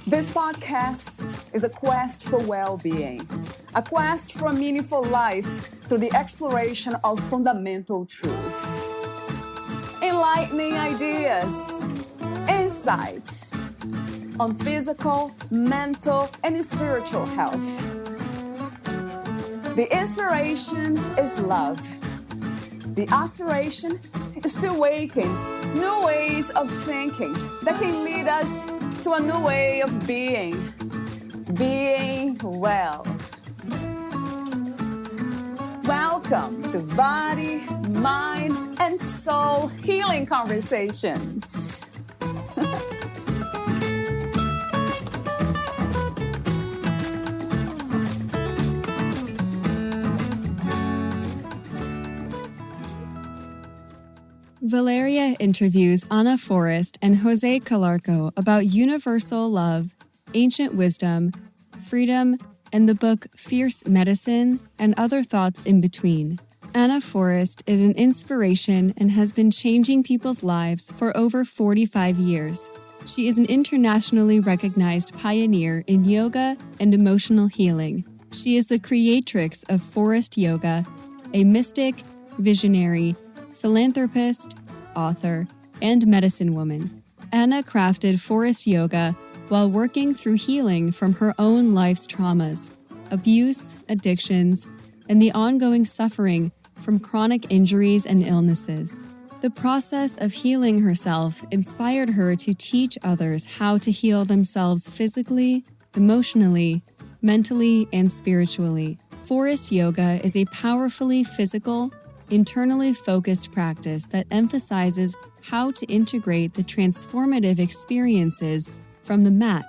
This podcast is a quest for well-being, a quest for a meaningful life through the exploration of fundamental truth. Enlightening ideas, insights on physical, mental, and spiritual health. The inspiration is love. The aspiration is to awaken new ways of thinking that can lead us to a new way of being well. Welcome to Body, Mind, and Soul Healing Conversations. Valeria interviews Ana Forrest and Jose Calarco about universal love, ancient wisdom, freedom, and the book Fierce Medicine and other thoughts in between. Ana Forrest is an inspiration and has been changing people's lives for over 45 years. She is an internationally recognized pioneer in yoga and emotional healing. She is the creatrix of Forrest Yoga, a mystic, visionary, philanthropist, author, and medicine woman. Ana crafted Forrest Yoga while working through healing from her own life's traumas, abuse, addictions, and the ongoing suffering from chronic injuries and illnesses. The process of healing herself inspired her to teach others how to heal themselves physically, emotionally, mentally, and spiritually. Forrest Yoga is a powerfully physical, internally focused practice that emphasizes how to integrate the transformative experiences from the mat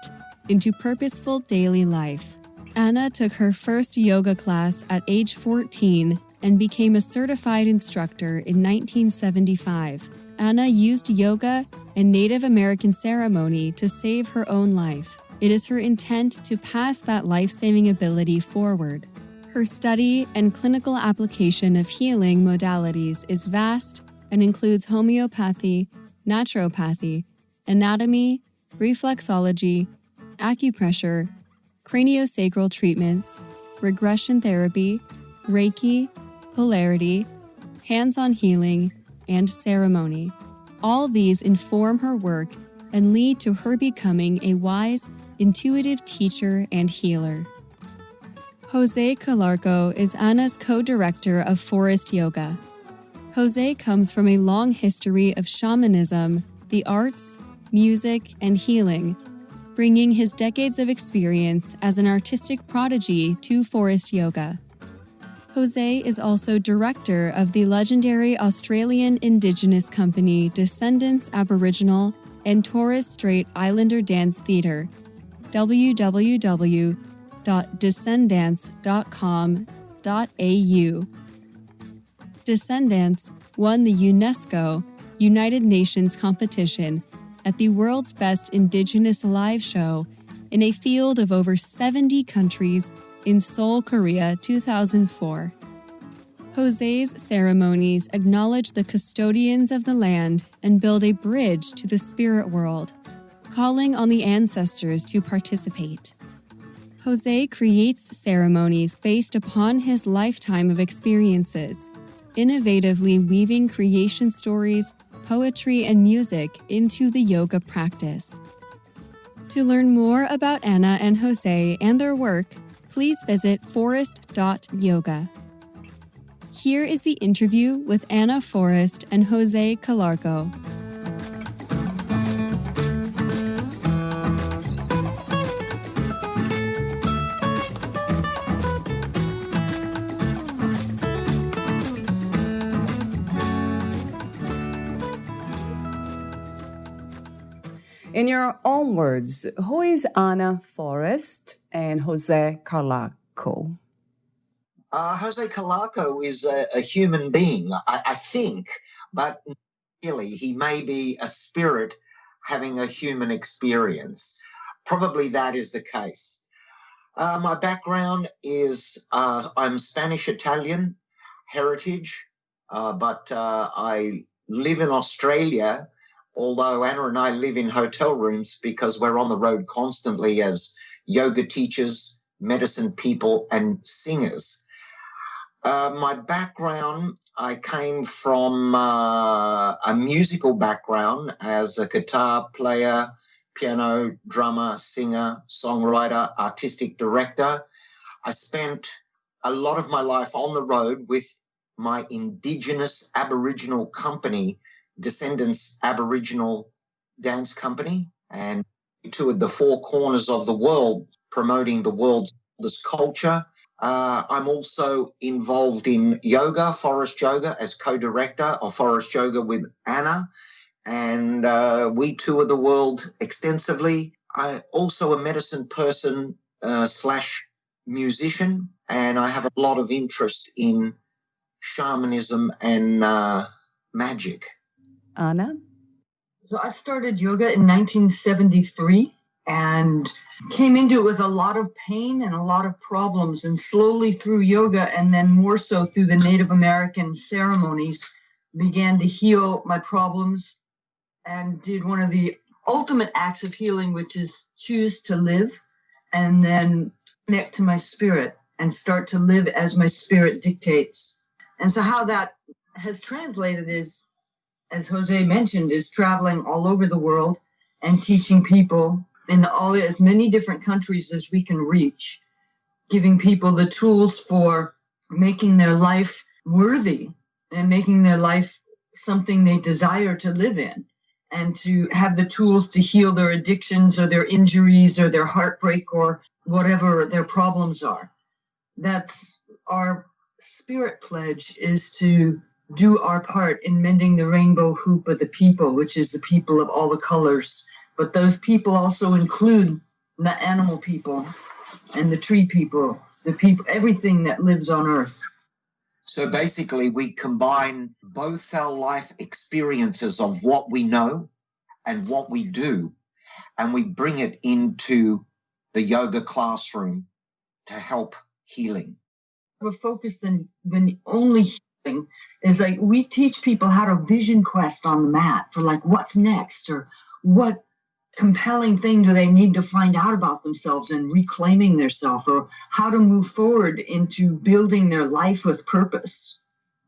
into purposeful daily life. Ana took her first yoga class at age 14 and became a certified instructor in 1975. Ana used yoga and Native American ceremony to save her own life. It is her intent to pass that life-saving ability forward. Her study and clinical application of healing modalities is vast and includes homeopathy, naturopathy, anatomy, reflexology, acupressure, craniosacral treatments, regression therapy, reiki, polarity, hands-on healing, and ceremony. All these inform her work and lead to her becoming a wise, intuitive teacher and healer. Jose Calarco is Ana's co-director of Forrest Yoga. Jose comes from a long history of shamanism, the arts, music, and healing, bringing his decades of experience as an artistic prodigy to Forrest Yoga. Jose is also director of the legendary Australian Indigenous company Descendants Aboriginal and Torres Strait Islander Dance Theatre, www.descendants.com.au. Descendants won the UNESCO United Nations competition at the World's Best Indigenous Live Show in a field of over 70 countries in Seoul, Korea, 2004. Jose's ceremonies acknowledge the custodians of the land and build a bridge to the spirit world, calling on the ancestors to participate. Jose creates ceremonies based upon his lifetime of experiences, innovatively weaving creation stories, poetry, and music into the yoga practice. To learn more about Ana and Jose and their work, please visit forrest.yoga. Here is the interview with Ana Forrest and Jose Calarco. In your own words, who is Ana Forrest and Jose Calarco? Jose Calarco is a human being, I think, but really he may be a spirit having a human experience. Probably that is the case. My background is I'm Spanish-Italian, heritage, but I live in Australia, although Anna and I live in hotel rooms because we're on the road constantly as yoga teachers, medicine people, and singers. My background, I came from a musical background as a guitar player, piano, drummer, singer, songwriter, artistic director. I spent a lot of my life on the road with my Indigenous Aboriginal company, Descendants Aboriginal Dance Company, and we toured the four corners of the world promoting the world's oldest culture. I'm also involved in yoga, Forrest Yoga, as co-director of Forrest Yoga with Anna, and we tour the world extensively. I'm also a medicine person slash musician, and I have a lot of interest in shamanism and magic. Anna? So I started yoga in 1973 and came into it with a lot of pain and a lot of problems, and slowly through yoga, and then more so through the Native American ceremonies, began to heal my problems and did one of the ultimate acts of healing, which is choose to live and then connect to my spirit and start to live as my spirit dictates. And so how that has translated is, as Jose mentioned, is traveling all over the world and teaching people in as many different countries as we can reach, giving people the tools for making their life worthy and making their life something they desire to live in, and to have the tools to heal their addictions or their injuries or their heartbreak or whatever their problems are. That's our spirit pledge, is to do our part in mending the rainbow hoop of the people, which is the people of all the colors. But those people also include the animal people and the tree people, the people, everything that lives on earth. So basically, we combine both our life experiences of what we know and what we do, and we bring it into the yoga classroom to help healing. We're focused on the only healing is like we teach people how to vision quest on the mat for like what's next, or what compelling thing do they need to find out about themselves and reclaiming their self, or how to move forward into building their life with purpose.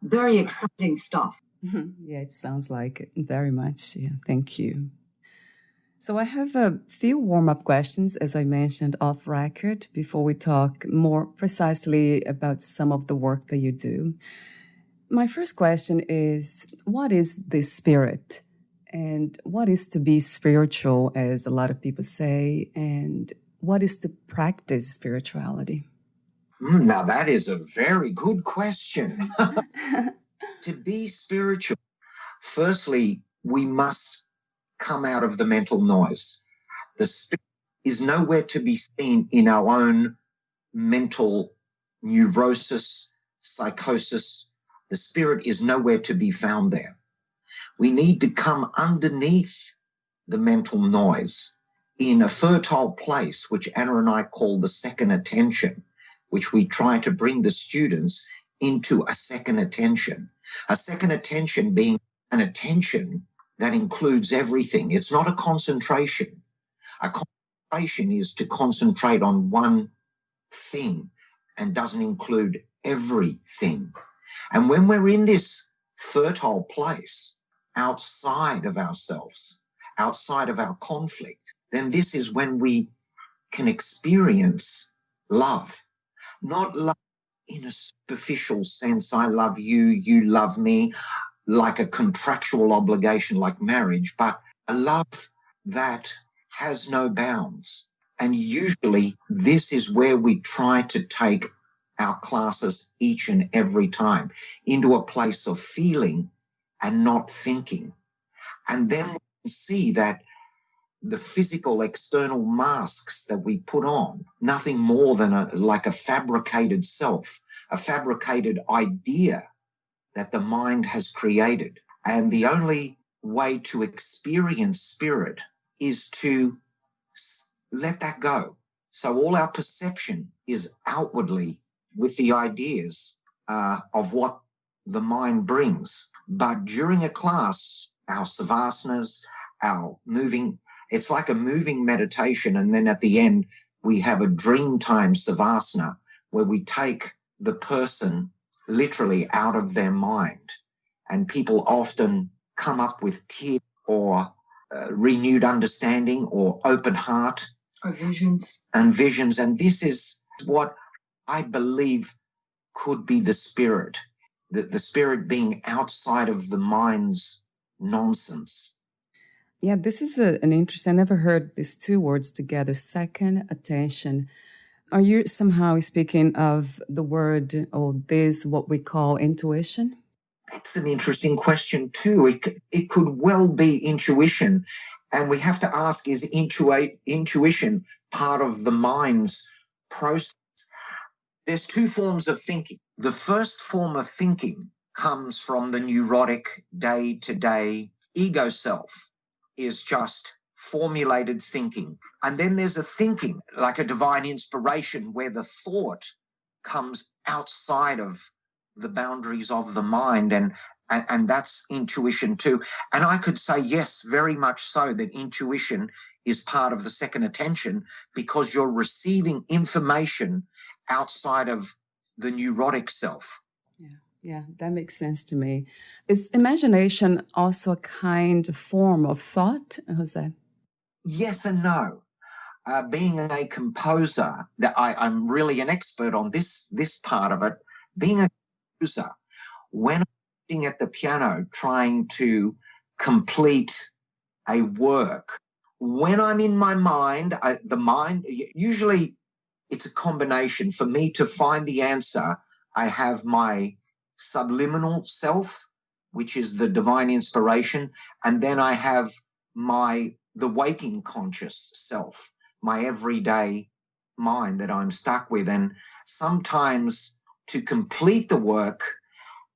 Very exciting stuff. Yeah, it sounds like it very much. Yeah, thank you. So I have a few warm-up questions, as I mentioned off record, before we talk more precisely about some of the work that you do. My first question is, what is the spirit? And what is to be spiritual, as a lot of people say, and what is to practice spirituality? Now, that is a very good question. To be spiritual, firstly, we must come out of the mental noise. The spirit is nowhere to be seen in our own mental neurosis, psychosis. The spirit is nowhere to be found there. We need to come underneath the mental noise in a fertile place, which Anna and I call the second attention, which we try to bring the students into a second attention. A second attention being an attention that includes everything. It's not a concentration. A concentration is to concentrate on one thing and doesn't include everything. And when we're in this fertile place, outside of ourselves, outside of our conflict, then this is when we can experience love. Not love in a superficial sense, I love you, you love me, like a contractual obligation like marriage, but a love that has no bounds. And usually this is where we try to take our classes each and every time, into a place of feeling and not thinking. And then we can see that the physical external masks that we put on, nothing more than like a fabricated self, a fabricated idea that the mind has created. And the only way to experience spirit is to let that go. So all our perception is outwardly with the ideas of what the mind brings. But during a class, our savasanas, our moving, it's like a moving meditation. And then at the end, we have a dreamtime savasana where we take the person literally out of their mind. And people often come up with tears or renewed understanding or open heart. Or visions. And visions. And this is what I believe could be the spirit, the spirit being outside of the mind's nonsense. Yeah, this is an interesting, I never heard these two words together, second attention. Are you somehow speaking of the word or this, what we call intuition? That's an interesting question too. It could well be intuition. And we have to ask, is intuition part of the mind's process? There's two forms of thinking. The first form of thinking comes from the neurotic day-to-day ego self, is just formulated thinking. And then there's a thinking, like a divine inspiration, where the thought comes outside of the boundaries of the mind, and that's intuition too. And I could say, yes, very much so, that intuition is part of the second attention, because you're receiving information outside of the neurotic self. Yeah, that makes sense to me. Is imagination also a kind of form of thought, Jose? Yes and no. Being a composer, that I'm really an expert on this part of it. Being a composer, when I'm sitting at the piano trying to complete a work, when I'm in my mind, the mind, usually it's a combination. For me to find the answer, I have my subliminal self, which is the divine inspiration, and then I have the waking conscious self, my everyday mind that I'm stuck with. And sometimes to complete the work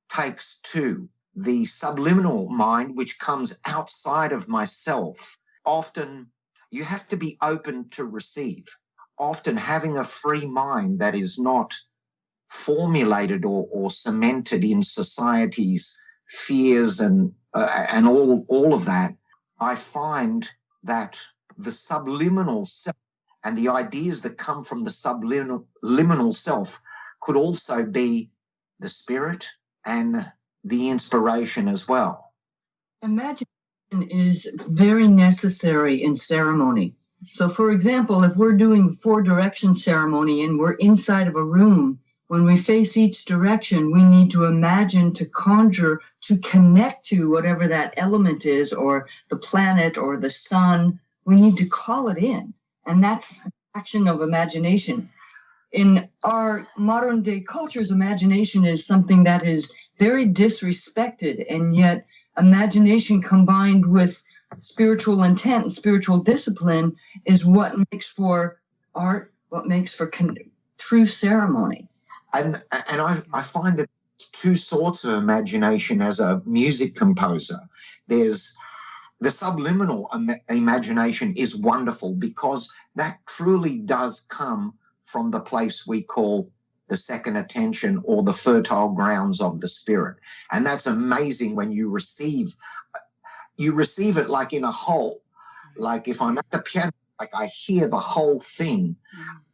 takes two. The subliminal mind, which comes outside of myself, often you have to be open to receive. Often having a free mind that is not formulated or cemented in society's fears and all of that, I find that the subliminal self and the ideas that come from the subliminal self could also be the spirit and the inspiration as well. Imagination is very necessary in ceremony. So, for example, if we're doing 4-direction ceremony and we're inside of a room, when we face each direction, we need to imagine, to conjure, to connect to whatever that element is, or the planet or the sun. We need to call it in. And that's action of imagination. In our modern day cultures, imagination is something that is very disrespected, and yet imagination combined with spiritual intent and spiritual discipline is what makes for art, what makes for true ceremony. And I find that there's two sorts of imagination as a music composer. There's the subliminal imagination is wonderful, because that truly does come from the place we call the second attention, or the fertile grounds of the spirit. And that's amazing when you receive it like in a whole. Like if I'm at the piano, like I hear the whole thing,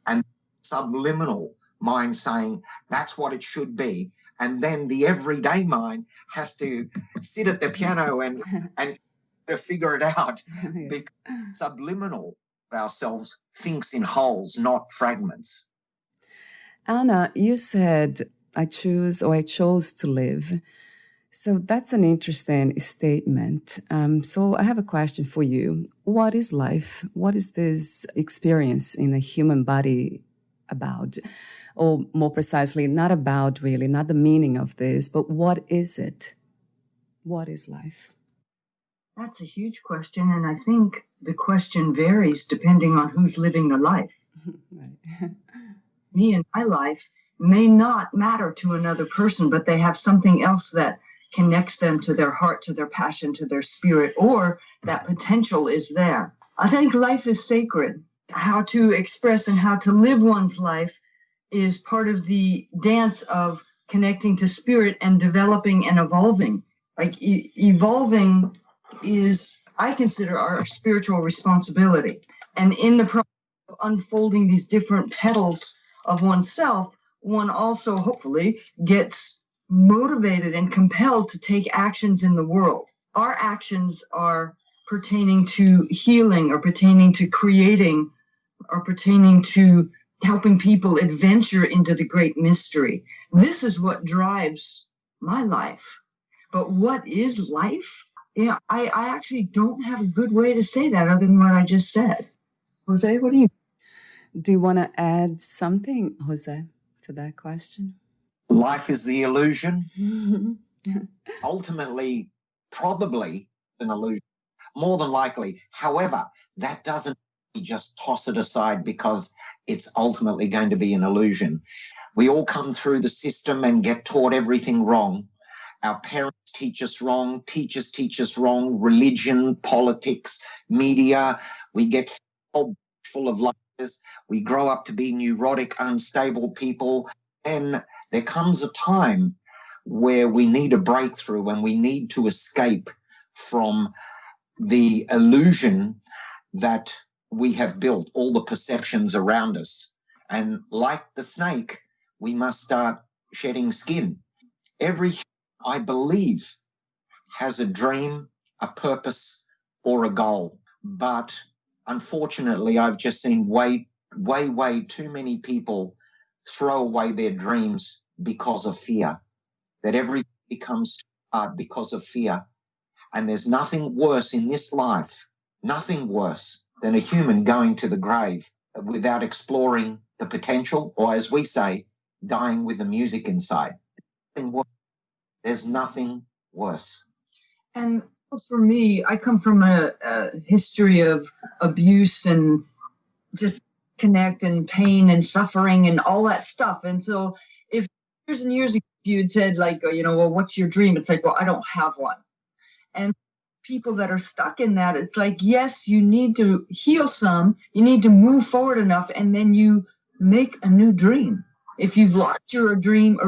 and subliminal mind saying that's what it should be. And then the everyday mind has to sit at the piano and figure it out, because subliminal of ourselves thinks in wholes, not fragments. Anna, you said, I chose to live. So that's an interesting statement. So I have a question for you. What is life? What is this experience in a human body about? Or more precisely, not about really, not the meaning of this, but what is it? What is life? That's a huge question, and I think the question varies depending on who's living the life. Right. Me and my life may not matter to another person, but they have something else that connects them to their heart, to their passion, to their spirit, or that potential is there. I think life is sacred. How to express and how to live one's life is part of the dance of connecting to spirit and developing and evolving. Like evolving is, I consider, our spiritual responsibility. And in the process of unfolding these different petals of oneself, one also hopefully gets motivated and compelled to take actions in the world. Our actions are pertaining to healing, or pertaining to creating, or pertaining to helping people adventure into the great mystery. This is what drives my life. But what is life? Yeah, I actually don't have a good way to say that other than what I just said. Jose, what do you? Do you want to add something, Jose, to that question? Life is the illusion. Ultimately, probably an illusion, more than likely. However, that doesn't just toss it aside because it's ultimately going to be an illusion. We all come through the system and get taught everything wrong. Our parents teach us wrong, teachers teach us wrong, religion, politics, media. We get full of lies. We grow up to be neurotic, unstable people. And there comes a time where we need a breakthrough and we need to escape from the illusion that we have built, all the perceptions around us. And like the snake, we must start shedding skin. Every, I believe, has a dream, a purpose, or a goal. But unfortunately, I've just seen way too many people throw away their dreams because of fear, that everything becomes too hard because of fear. And there's nothing worse in this life, nothing worse than a human going to the grave without exploring the potential, or as we say, dying with the music inside. There's nothing worse. And for me, I come from a history of abuse and just connect and pain and suffering and all that stuff. And so if years and years ago you had said, like, well, what's your dream? It's like, well, I don't have one. And people that are stuck in that, it's like, yes, you need to heal some, you need to move forward enough, and then you make a new dream. If you've lost your dream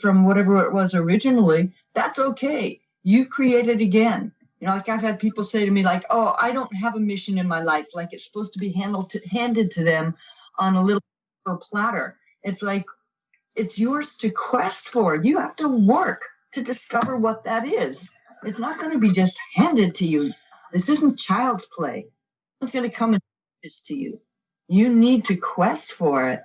from whatever it was originally, that's okay. You create it again. Like I've had people say to me, like, oh, I don't have a mission in my life. Like it's supposed to be handed to them on a little platter. It's like, it's yours to quest for. You have to work to discover what that is. It's not going to be just handed to you. This isn't child's play. It's going to come and this to you. You need to quest for it,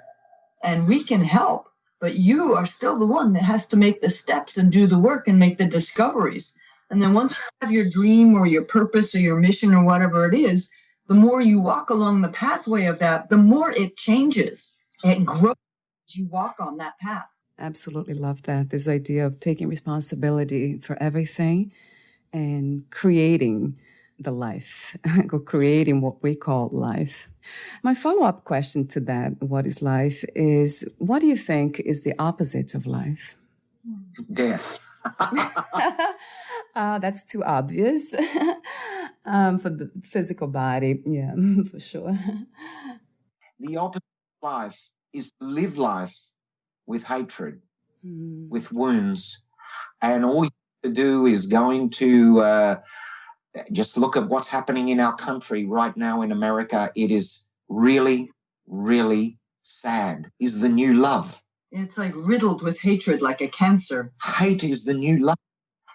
and we can help. But you are still the one that has to make the steps and do the work and make the discoveries. And then once you have your dream or your purpose or your mission or whatever it is, the more you walk along the pathway of that, the more it changes. It grows as you walk on that path. Absolutely love that. This idea of taking responsibility for everything and creating the life, or creating what we call life. My follow-up question to that, what is life, is what do you think is the opposite of life? Death. That's too obvious for the physical body. Yeah, for sure. The opposite of life is to live life with hatred, with wounds. And all you have to do is going to just look at what's happening in our country right now in America. It is really, really sad. Is the new love. It's like riddled with hatred, like a cancer. Hate is the new love.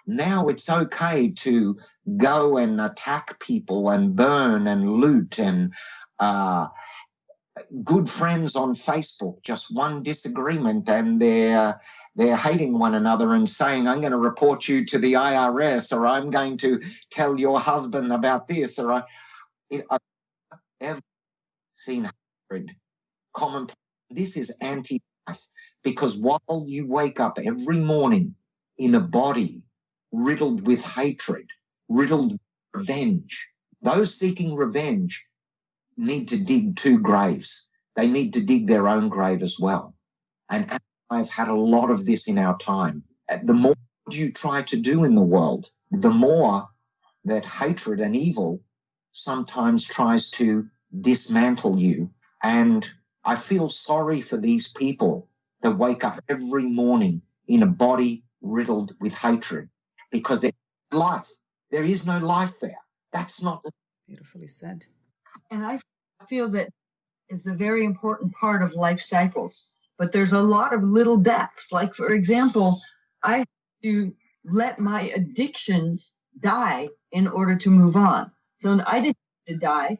Now it's okay to go and attack people and burn and loot and good friends on Facebook, just one disagreement and they're hating one another and saying, I'm going to report you to the IRS, or I'm going to tell your husband about this, or I've ever seen hatred. Common. This is anti-life, because while you wake up every morning in a body riddled with hatred, riddled with revenge, those seeking revenge need to dig two graves. They need to dig their own grave as well. And I've had a lot of this in our time. The more you try to do in the world, the more that hatred and evil sometimes tries to dismantle you. And I feel sorry for these people that wake up every morning in a body riddled with hatred, because there's life. There is no life there. That's not the... Beautifully said. And I feel that is a very important part of life cycles. But there's a lot of little deaths. Like, for example, I have to let my addictions die in order to move on. So I didn't need to die,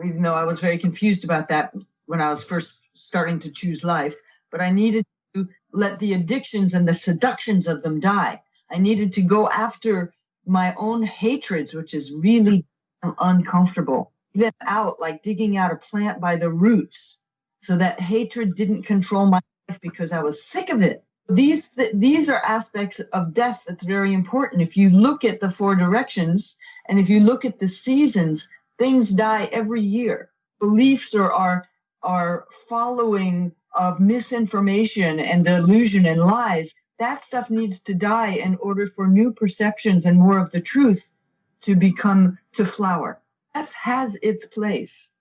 even though I was very confused about that when I was first starting to choose life. But I needed to let the addictions and the seductions of them die. I needed to go after my own hatreds, which is really uncomfortable. Them out, like digging out a plant by the roots, so that hatred didn't control my life because I was sick of it. These are aspects of death that's very important. If you look at the 4 directions, and if you look at the seasons, things die every year. Beliefs are following of misinformation and delusion and lies. That stuff needs to die in order for new perceptions and more of the truth to flower. Death has its place.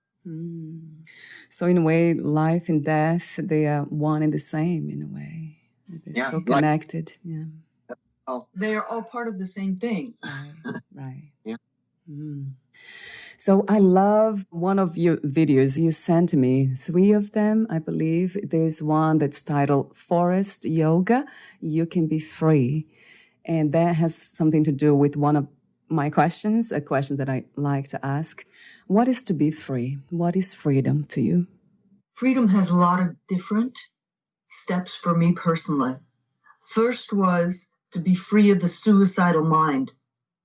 So in a way, life and death, they are one and the same in a way. They're so connected. They are all part of the same thing. Right. Yeah. So I love one of your videos. You sent me 3 of them, I believe. There's one that's titled Forrest Yoga, You Can Be Free. And that has something to do with one of my questions, a question that I like to ask. What is to be free? What is freedom to you? Freedom has a lot of different steps for me personally. First was to be free of the suicidal mind,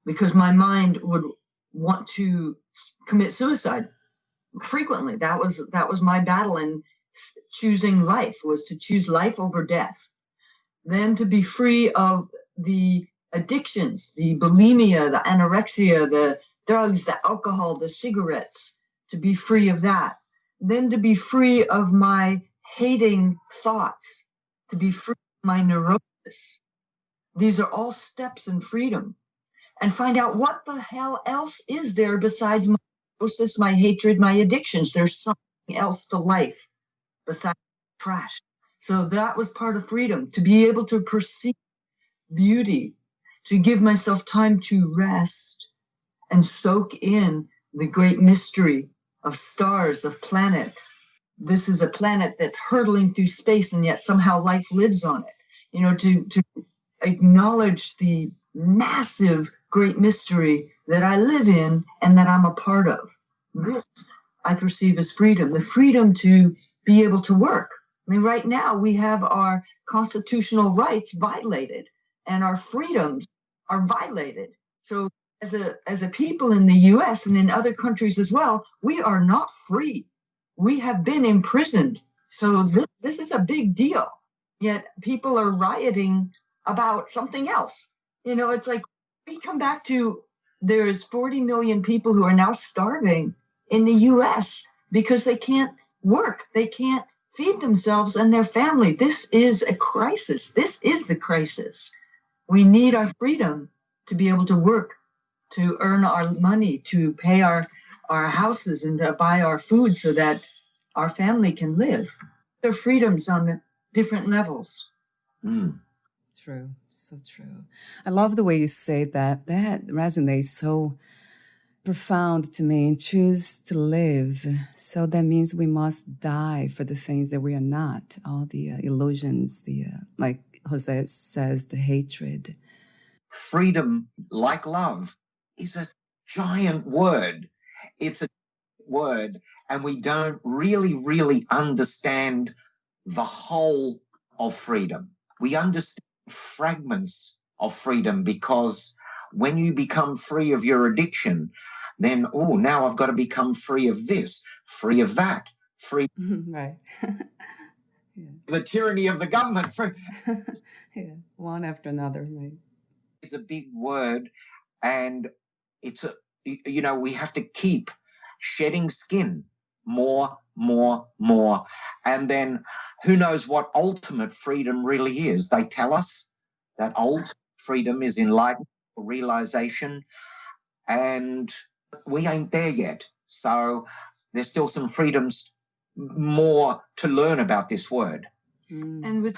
because my mind would want to commit suicide frequently. That was my battle in choosing life, was to choose life over death. Then to be free of the addictions, the bulimia, the anorexia, the drugs, the alcohol, the cigarettes, to be free of that. Then to be free of my hating thoughts, to be free of my neurosis. These are all steps in freedom. And find out what the hell else is there besides my neurosis, my hatred, my addictions. There's something else to life besides trash. So that was part of freedom, to be able to perceive beauty, to give myself time to rest and soak in the great mystery of stars, of planet. This is a planet that's hurtling through space, and yet somehow life lives on it. You know, to acknowledge the massive great mystery that I live in and that I'm a part of. This I perceive as freedom, the freedom to be able to work. I mean, right now we have our constitutional rights violated and our freedoms are violated. So as a people in the US and in other countries as well, we are not free. We have been imprisoned. So this is a big deal. Yet people are rioting about something else. You know, it's like we come back to there's 40 million people who are now starving in the US because they can't work. They can't feed themselves and their family. This is a crisis. This is the crisis. We need our freedom to be able to work, to earn our money, to pay our houses and to buy our food so that our family can live. Their freedoms on different levels. True. So true. I love the way you say that. That resonates so profound to me. Choose to live. So that means we must die for the things that we are not. All the illusions, like Jose says, the hatred. Freedom, like love, is a giant word. It's a word, and we don't really understand the whole of freedom. We understand fragments of freedom, because when you become free of your addiction, then, now I've got to become free of this, free of that, free right. the tyranny of the government. One after another, right? It's a big word, and it's we have to keep shedding skin more, and then who knows what ultimate freedom really is. They tell us that ultimate freedom is enlightenment or realization, and we ain't there yet. So there's still some freedoms more to learn about this word. And with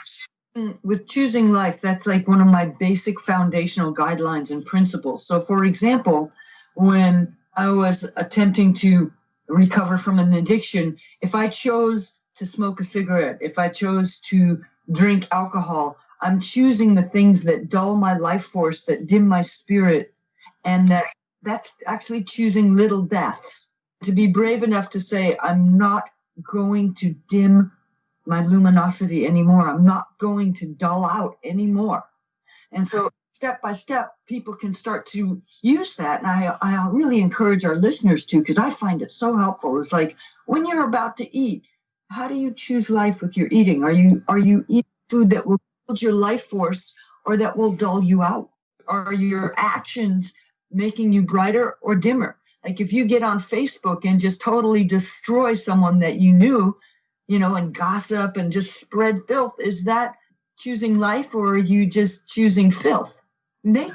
With choosing life, that's like one of my basic foundational guidelines and principles. So, for example, when I was attempting to recover from an addiction, if I chose to smoke a cigarette, if I chose to drink alcohol, I'm choosing the things that dull my life force, that dim my spirit, and that's actually choosing little deaths. To be brave enough to say, I'm not going to dim my luminosity anymore. I'm not going to dull out anymore. And so step by step, people can start to use that. And I really encourage our listeners to, because I find it so helpful. It's like when you're about to eat, how do you choose life with your eating? Are you eating food that will build your life force or that will dull you out? Are your actions making you brighter or dimmer? Like if you get on Facebook and just totally destroy someone that you knew, and gossip and just spread filth, is that choosing life, or are you just choosing filth? Make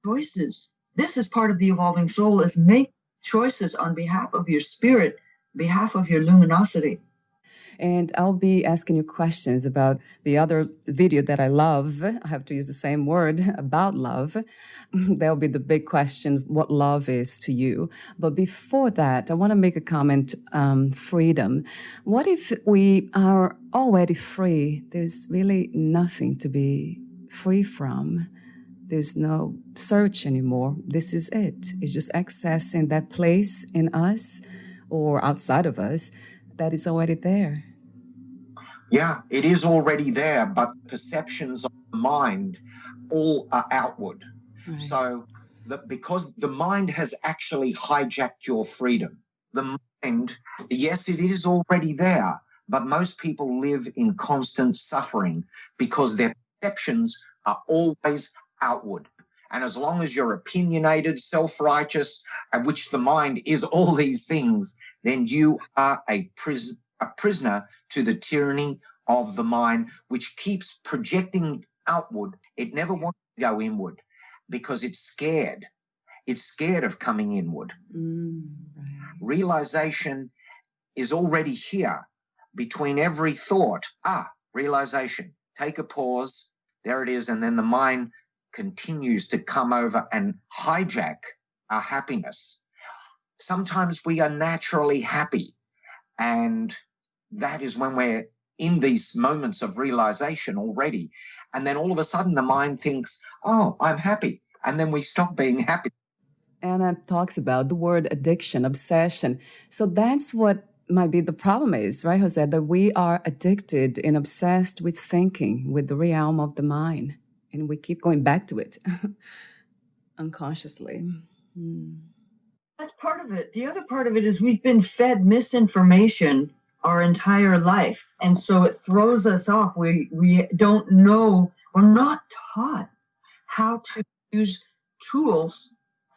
choices. This is part of the evolving soul, is make choices on behalf of your spirit, behalf of your luminosity. And I'll be asking you questions about the other video that I love. I have to use the same word, about love. That'll be the big question, what love is to you. But before that, I want to make a comment, freedom. What if we are already free? There's really nothing to be free from. There's no search anymore. This is it. It's just accessing that place in us or outside of us that is already there. Yeah, it is already there, but perceptions of the mind all are outward. Right. So because the mind has actually hijacked your freedom. The mind, yes, it is already there, but most people live in constant suffering because their perceptions are always outward. And as long as you're opinionated, self-righteous, which the mind is all these things, then you are a prisoner to the tyranny of the mind, which keeps projecting outward. It never wants to go inward because it's scared. It's scared of coming inward. Right. Realization is already here between every thought. Realization. Take a pause. There it is. And then the mind continues to come over and hijack our happiness. Sometimes we are naturally happy, and that is when we're in these moments of realization already. And then all of a sudden the mind thinks, I'm happy. And then we stop being happy. Anna talks about the word addiction, obsession. So that's what might be the problem is, right, Jose? That we are addicted and obsessed with thinking, with the realm of the mind. And we keep going back to it unconsciously. That's part of it. The other part of it is we've been fed misinformation our entire life. And so it throws us off. We don't know, we're not taught how to use tools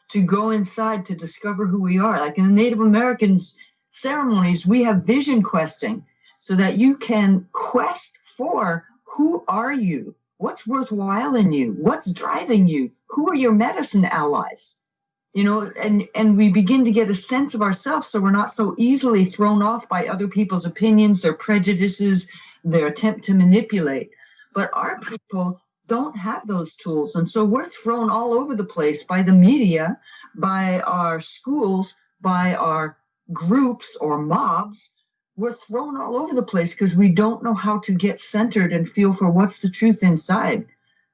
to go inside to discover who we are. Like in the Native Americans ceremonies, we have vision questing so that you can quest for who are you? What's worthwhile in you? What's driving you? Who are your medicine allies? And we begin to get a sense of ourselves so we're not so easily thrown off by other people's opinions, their prejudices, their attempt to manipulate. But our people don't have those tools. And so we're thrown all over the place by the media, by our schools, by our groups or mobs. We're thrown all over the place because we don't know how to get centered and feel for what's the truth inside.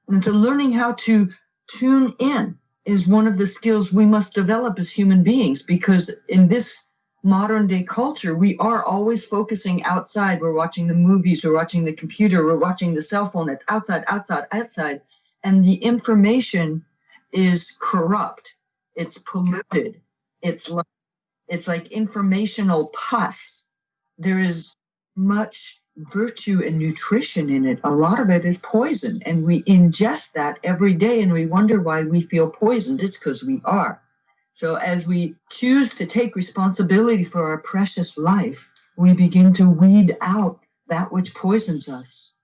And so learning how to tune in is one of the skills we must develop as human beings, because in this modern day culture, we are always focusing outside. We're watching the movies, we're watching the computer, we're watching the cell phone. It's outside, outside, outside. And the information is corrupt. It's polluted. It's like informational pus. There is much virtue and nutrition in it. A lot of it is poison, and we ingest that every day and we wonder why we feel poisoned. It's because we are. So as we choose to take responsibility for our precious life, we begin to weed out that which poisons us.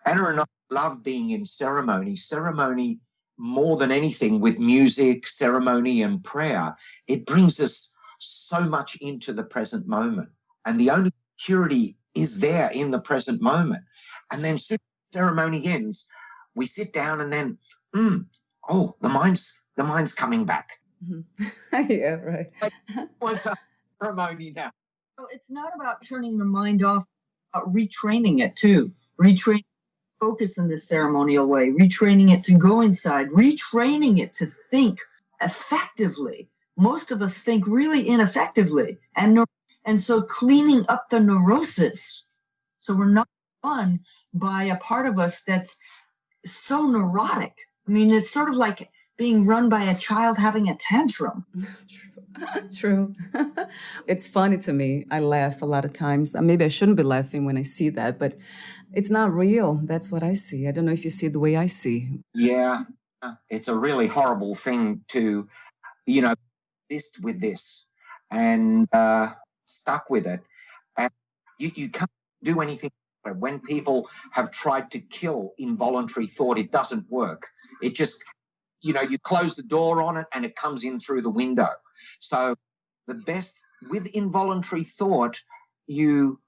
Anna and I love being in ceremony more than anything, with music, ceremony and prayer. It brings us so much into the present moment, and the only security is there in the present moment. And then soon ceremony ends, we sit down and then, the mind's coming back. Yeah, right. What's a ceremony now? Well, it's not about turning the mind off, but retraining it too. Retraining focus in this ceremonial way, retraining it to go inside, retraining it to think effectively. Most of us think really ineffectively, and so cleaning up the neurosis, so we're not run by a part of us that's so neurotic. I mean, it's sort of like being run by a child having a tantrum. True. It's funny to me. I laugh a lot of times. Maybe I shouldn't be laughing when I see that, but it's not real. That's what I see. I don't know if you see it the way I see. Yeah, it's a really horrible thing to, exist with this and stuck with it. And you can't do anything. When people have tried to kill involuntary thought, it doesn't work. It just, you close the door on it and it comes in through the window. So the best with involuntary thought, you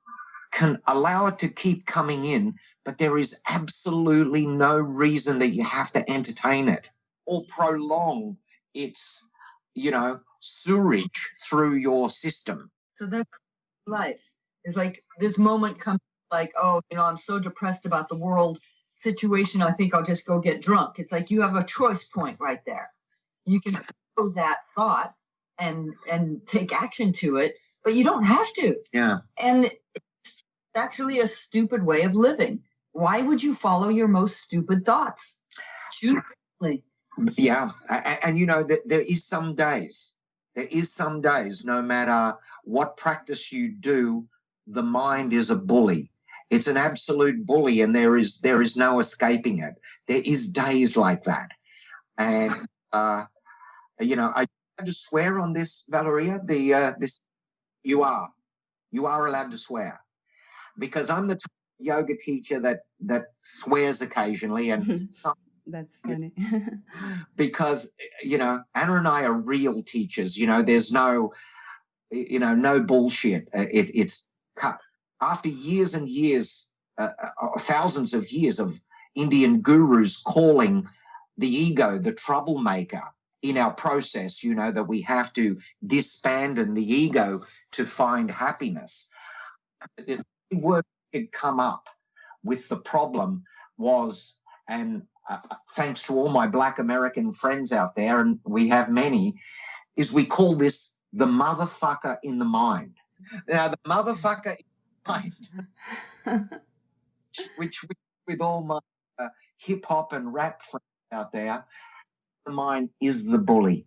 can allow it to keep coming in, but there is absolutely no reason that you have to entertain it or prolong its, sewerage through your system. So that's life. It's like this moment comes like, I'm so depressed about the world situation, I think I'll just go get drunk. It's like you have a choice point right there. You can follow that thought and take action to it, but you don't have to. Yeah. And it's actually a stupid way of living. Why would you follow your most stupid thoughts? Choose. Yeah. And there is some days, no matter what practice you do, the mind is a bully. It's an absolute bully, and there is no escaping it. There is days like that. And, I had to swear on this, Valeria. You are allowed to swear, because I'm the type of yoga teacher that swears occasionally, and That's funny. because Anna and I are real teachers. There's no bullshit. It's cut after years and years, thousands of years of Indian gurus calling the ego the troublemaker in our process, that we have to disband the ego to find happiness. The word had come up with the problem was, and thanks to all my Black American friends out there, and we have many, is we call this the motherfucker in the mind. Now, the motherfucker in the mind, which with all my hip-hop and rap friends out there, the mind is the bully.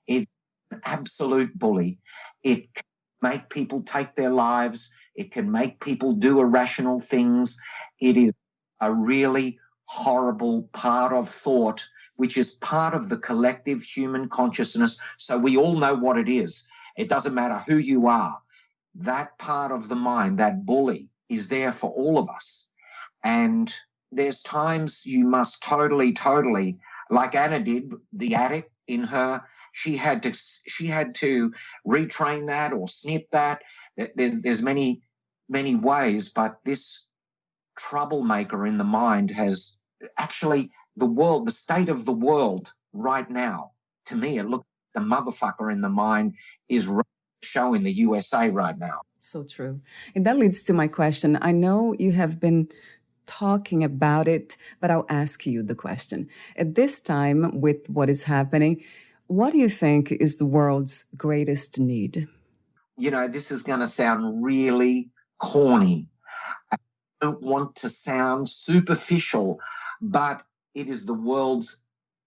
It's an absolute bully. It can make people take their lives. It can make people do irrational things. It is a really horrible part of thought, which is part of the collective human consciousness. So we all know what it is. It doesn't matter who you are. That part of the mind, that bully, is there for all of us. And there's times you must totally, like Anna did, the addict in her, she had to retrain that or snip that. There's many ways, but this troublemaker in the mind has actually the state of the world right now. To me, it looks the motherfucker in the mind is showing the USA right now. So true. And that leads to my question. I know you have been talking about it, but I'll ask you the question. At this time, with what is happening, what do you think is the world's greatest need? This is going to sound really corny. I don't want to sound superficial, but it is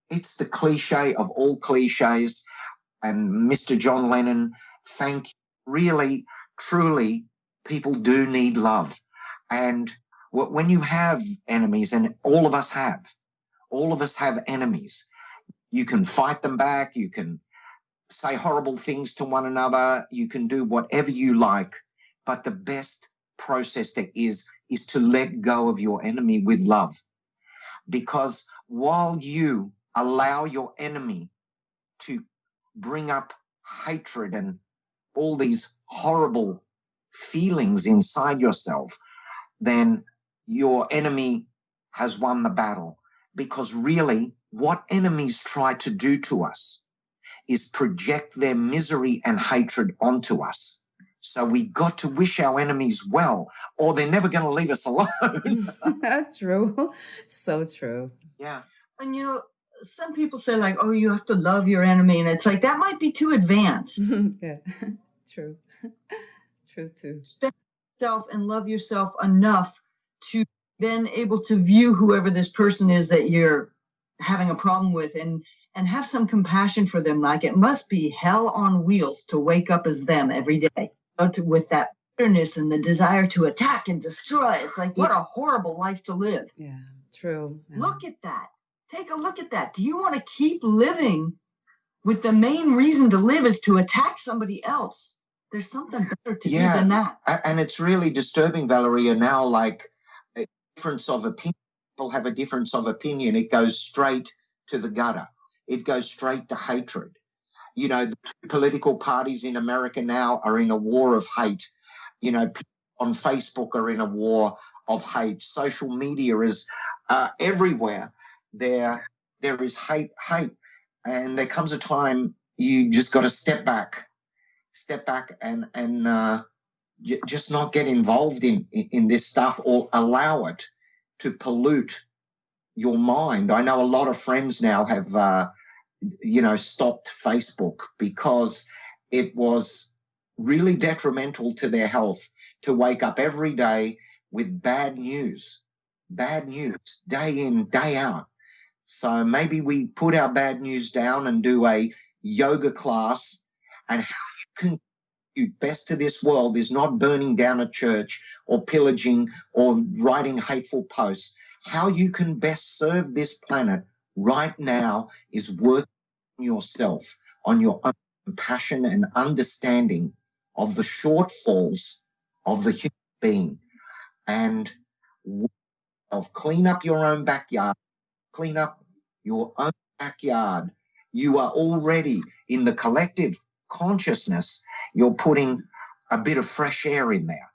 it's the cliche of all cliches. And Mr. John Lennon, thank you. Really, truly, people do need love. And when you have enemies, and all of us have enemies, you can fight them back, you can say horrible things to one another, you can do whatever you like, but the best process there is to let go of your enemy with love. Because while you allow your enemy to bring up hatred and all these horrible feelings inside yourself, then your enemy has won the battle, because really what enemies try to do to us is project their misery and hatred onto us. So we got to wish our enemies well, or they're never going to leave us alone. True. So true. Yeah. And, some people say like, oh, you have to love your enemy. And it's like, that might be too advanced. Yeah, true. True too. Respect yourself and love yourself enough to then able to view whoever this person is that you're having a problem with and have some compassion for them. Like, it must be hell on wheels to wake up as them every day, with that bitterness and the desire to attack and destroy. It's like, what a horrible life to live. Yeah, true. Look at that. Take a look at that. Do you want to keep living with the main reason to live is to attack somebody else? There's something better to do than that. And it's really disturbing, Valeria, now, like, a difference of opinion. People have a difference of opinion. It goes straight to the gutter. It goes straight to hatred. The two political parties in America now are in a war of hate. People on Facebook are in a war of hate. Social media is everywhere. There is hate. And there comes a time you just got to step back and just not get involved in this stuff or allow it to pollute your mind. I know a lot of friends now have, stopped Facebook because it was really detrimental to their health to wake up every day with bad news, day in, day out. So maybe we put our bad news down and do a yoga class, and how you contribute best to this world is not burning down a church or pillaging or writing hateful posts. How you can best serve this planet right now is working on yourself, on your own compassion and understanding of the shortfalls of the human being, and clean up your own backyard. Clean up your own backyard. You are already in the collective consciousness. You're putting a bit of fresh air in there,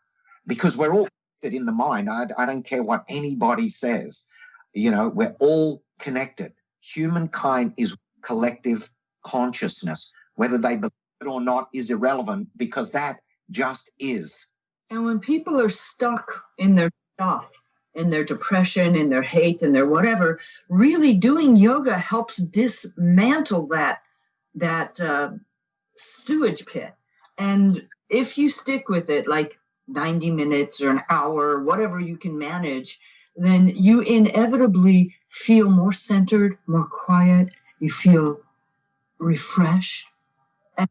because we're all connected in the mind. I don't care what anybody says. We're all connected. Humankind is collective consciousness. Whether they believe it or not is irrelevant, because that just is. And when people are stuck in their stuff, in their depression, in their hate, in their whatever, really doing yoga helps dismantle that sewage pit. And if you stick with it, like 90 minutes or an hour, whatever you can manage, then you inevitably feel more centered, more quiet. You feel refreshed, and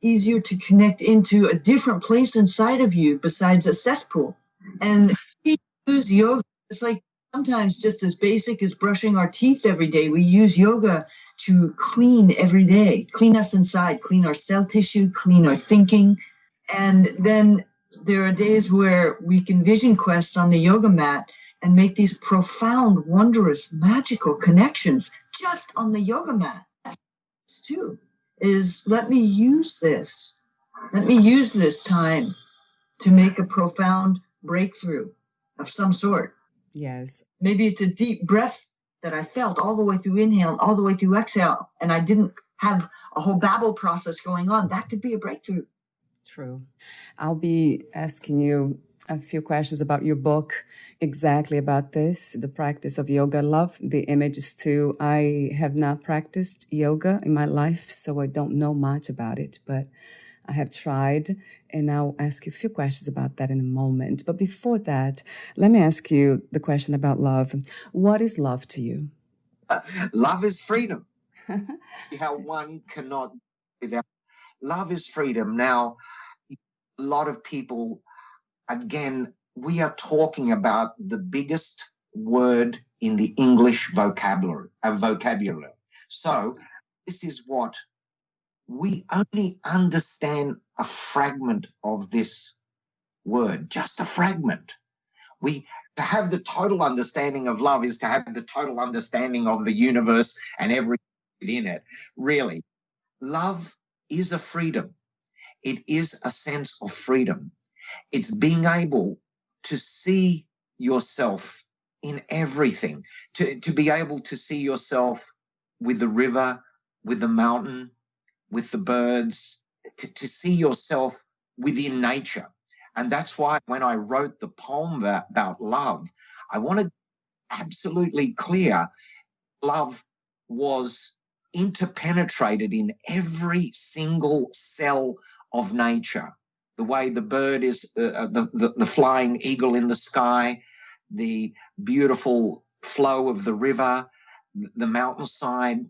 easier to connect into a different place inside of you besides a cesspool. And use yoga. It's like sometimes just as basic as brushing our teeth every day. We use yoga to clean every day, clean us inside, clean our cell tissue, clean our thinking. And then there are days where we can vision quest on the yoga mat and make these profound, wondrous, magical connections just on the yoga mat. That's too, is let me use this. Let me use this time to make a profound breakthrough of some sort. Yes. Maybe it's a deep breath that I felt all the way through inhale, all the way through exhale, and I didn't have a whole babble process going on. That could be a breakthrough. True. I'll be asking you a few questions about your book, exactly about this, the practice of yoga. I love the images too. I have not practiced yoga in my life, so I don't know much about it, but I have tried, and I'll ask you a few questions about that in a moment. But before that, let me ask you the question about love. What is love to you? Love is freedom. How one cannot without. Love is freedom. Now, a lot of people, again, we are talking about the biggest word in the English vocabulary. So this is what we only understand, a fragment of this word, just a fragment. To have the total understanding of love is to have the total understanding of the universe and everything within it. Really, love is a freedom. It is a sense of freedom. It's being able to see yourself in everything, to be able to see yourself with the river, with the mountain, with the birds, to see yourself within nature. And that's why when I wrote the poem about love, I wanted absolutely clear love was interpenetrated in every single cell of nature. The way the bird is, the flying eagle in the sky, the beautiful flow of the river, the mountainside,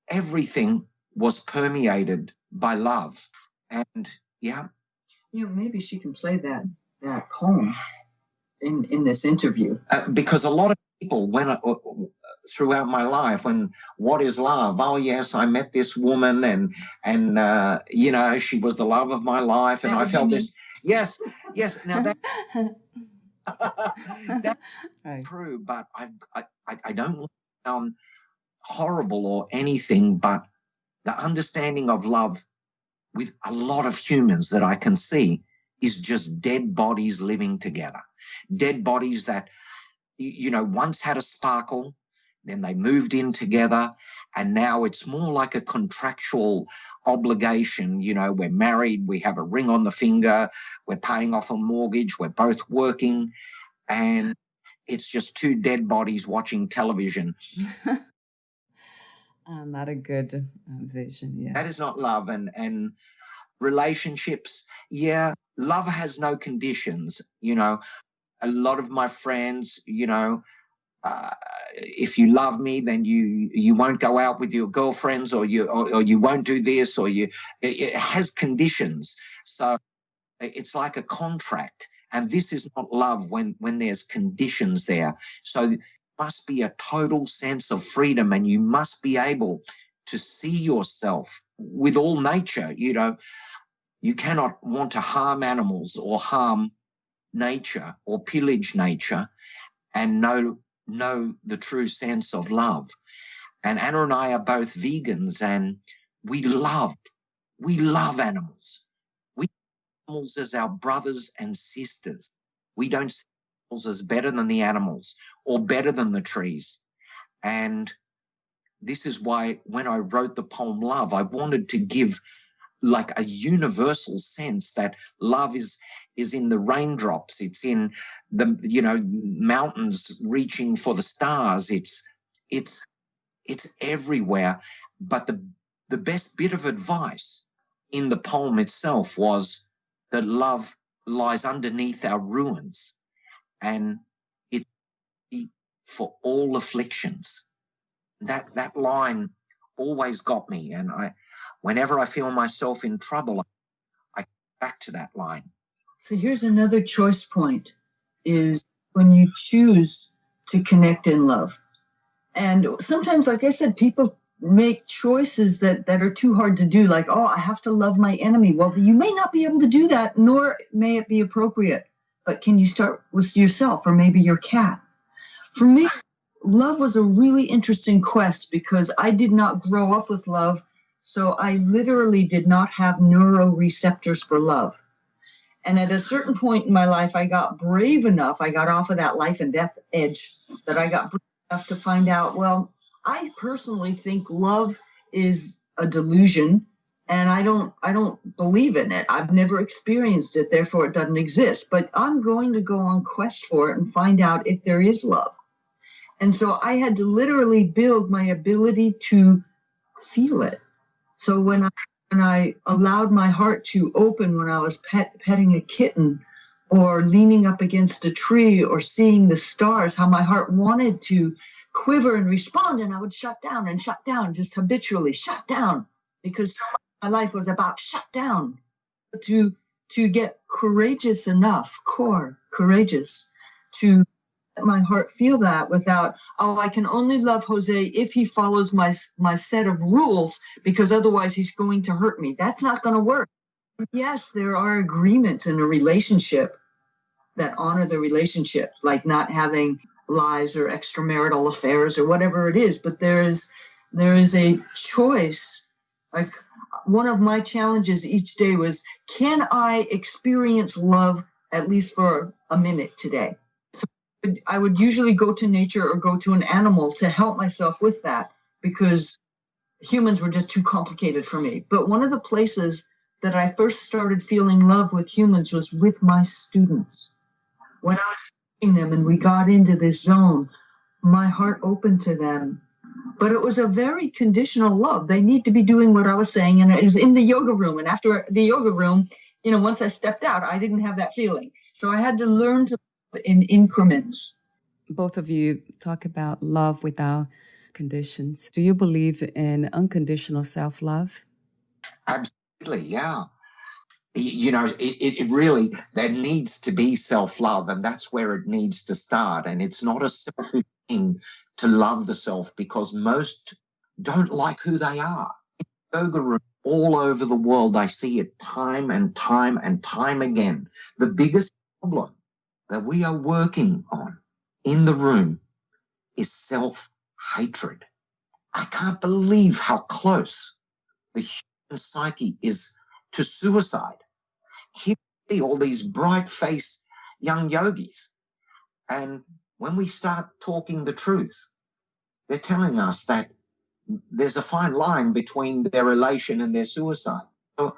everything was permeated by love. And yeah. Maybe she can play that poem in this interview. Because a lot of people, throughout my life, what is love? Oh yes, I met this woman and she was the love of my life, and I felt this. Yes. Now that's right. True, but I don't want to sound horrible or anything, but the understanding of love with a lot of humans that I can see is just dead bodies living together. Dead bodies that, once had a sparkle, then they moved in together, and now it's more like a contractual obligation. We're married, we have a ring on the finger, we're paying off a mortgage, we're both working, and it's just two dead bodies watching television. Not a good vision, yeah. That is not love. And relationships, yeah, love has no conditions. A lot of my friends, if you love me, then you won't go out with your girlfriends, or you won't do this, or it has conditions. So it's like a contract, and this is not love when there's conditions there. So must be a total sense of freedom, and you must be able to see yourself with all nature. You cannot want to harm animals or harm nature or pillage nature and know the true sense of love. And Anna and I are both vegans, and we love animals. We see animals as our brothers and sisters. We don't see animals as better than the animals or better than the trees. And this is why when I wrote the poem Love, I wanted to give like a universal sense that love is in the raindrops. It's in the mountains reaching for the stars. It's everywhere. But the best bit of advice in the poem itself was that love lies underneath our ruins, and it's for all afflictions. That line always got me, and whenever I feel myself in trouble, I come back to that line. So here's another choice point, is when you choose to connect in love. And sometimes, like I said, people make choices that are too hard to do, like, oh, I have to love my enemy. Well, you may not be able to do that, nor may it be appropriate. But can you start with yourself, or maybe your cat? For me, love was a really interesting quest, because I did not grow up with love. So I literally did not have neuroreceptors for love. And at a certain point in my life, I got brave enough. I got off of that life and death edge, that I got brave enough to find out, well, I personally think love is a delusion, and I don't believe in it. I've never experienced it, therefore it doesn't exist. But I'm going to go on quest for it and find out if there is love. And so I had to literally build my ability to feel it. So when I allowed my heart to open when I was petting a kitten, or leaning up against a tree, or seeing the stars, how my heart wanted to quiver and respond, and I would shut down, just habitually shut down, because so much of my life was about shut down. To get courageous enough, courageous, to let my heart feel that without, oh, I can only love Jose if he follows my set of rules, because otherwise he's going to hurt me. That's not going to work. Yes, there are agreements in a relationship that honor the relationship, like not having lies or extramarital affairs or whatever it is. But there is a choice. Like, one of my challenges each day was, can I experience love at least for a minute today? So I would usually go to nature or go to an animal to help myself with that, because humans were just too complicated for me. But one of the places that I first started feeling love with humans was with my students. When I was teaching them and we got into this zone, my heart opened to them. But it was a very conditional love. They need to be doing what I was saying. And it was in the yoga room. And after the yoga room, once I stepped out, I didn't have that feeling. So I had to learn to love in increments. Both of you talk about love without conditions. Do you believe in unconditional self-love? Absolutely, yeah. It really, there needs to be self-love, and that's where it needs to start. And it's not a selfish thing to love the self, because most don't like who they are. Yoga room all over the world, I see it time and time and time again. The biggest problem that we are working on in the room is self-hatred. I can't believe how close the human psyche is to suicide. Here we see all these bright-faced young yogis, and when we start talking the truth, they're telling us that there's a fine line between their elation and their suicide. So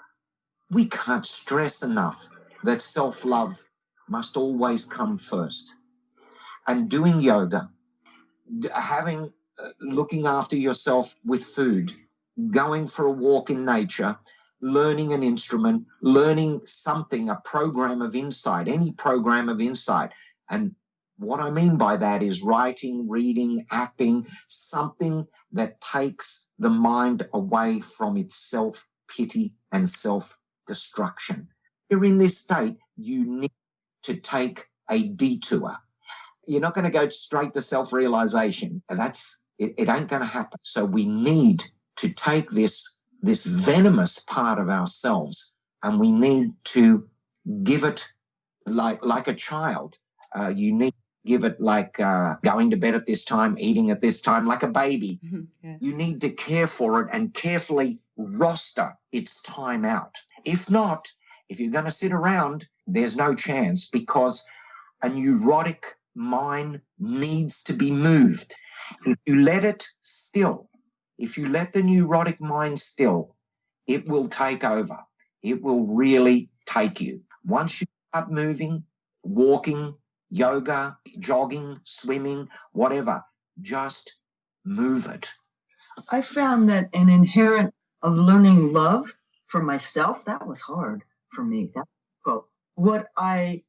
we can't stress enough that self-love must always come first. And doing yoga, looking after yourself with food, going for a walk in nature, learning an instrument, learning something, a program of insight, any program of insight. And what I mean by that is writing, reading, acting, something that takes the mind away from its self-pity and self-destruction. You're in this state, you need to take a detour. You're not going to go straight to self-realization. It ain't going to happen. So we need to take this venomous part of ourselves, and we need to give it like a child. You need to give it like going to bed at this time, eating at this time, like a baby. Yeah. You need to care for it and carefully roster its time out. If not, if you're going to sit around, there's no chance, because a neurotic mind needs to be moved. If you let it still, if you let the neurotic mind still, it will take over. It will really take you. Once you start moving, walking, yoga, jogging, swimming, whatever, just move it. I found that an inherent of learning love for myself, that was hard for me. What I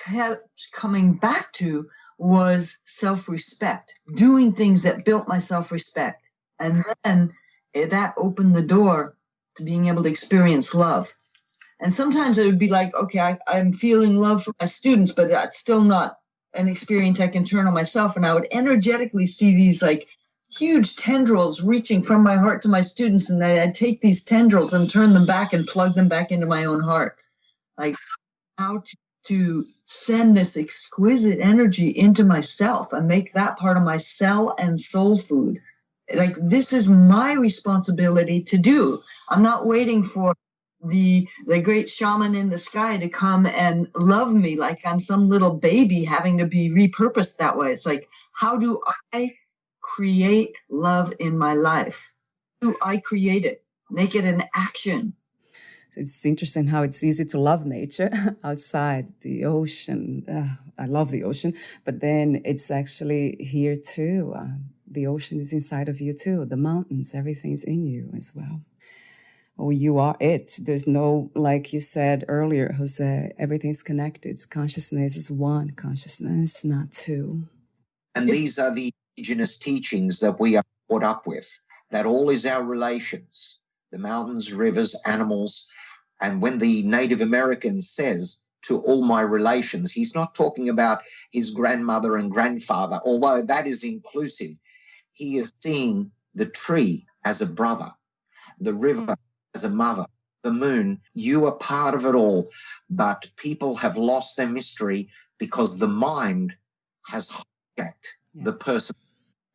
kept coming back to was self-respect, doing things that built my self-respect. And then that opened the door to being able to experience love. And sometimes it would be like, okay, I'm feeling love for my students, but that's still not an experience I can turn on myself. And I would energetically see these like huge tendrils reaching from my heart to my students. And I'd take these tendrils and turn them back and plug them back into my own heart. Like how to send this exquisite energy into myself and make that part of my cell and soul food. Like, this is my responsibility to do. I'm not waiting for the great shaman in the sky to come and love me like I'm some little baby having to be repurposed that way. It's like, how do I create love in my life? How do I create it? Make it an action. It's interesting how it's easy to love nature outside the ocean. I love the ocean, but then it's actually here too. The ocean is inside of you too. The mountains, everything's in you as well. Oh, you are it. There's no, like you said earlier, Jose, everything's connected. Consciousness is one, consciousness, not two. And these are the indigenous teachings that we are brought up with, that all is our relations, the mountains, rivers, animals. And when the Native American says to all my relations, he's not talking about his grandmother and grandfather, although that is inclusive. He is seeing the tree as a brother, the river as a mother, the moon. You are part of it all. But people have lost their mystery because the mind has hijacked the person.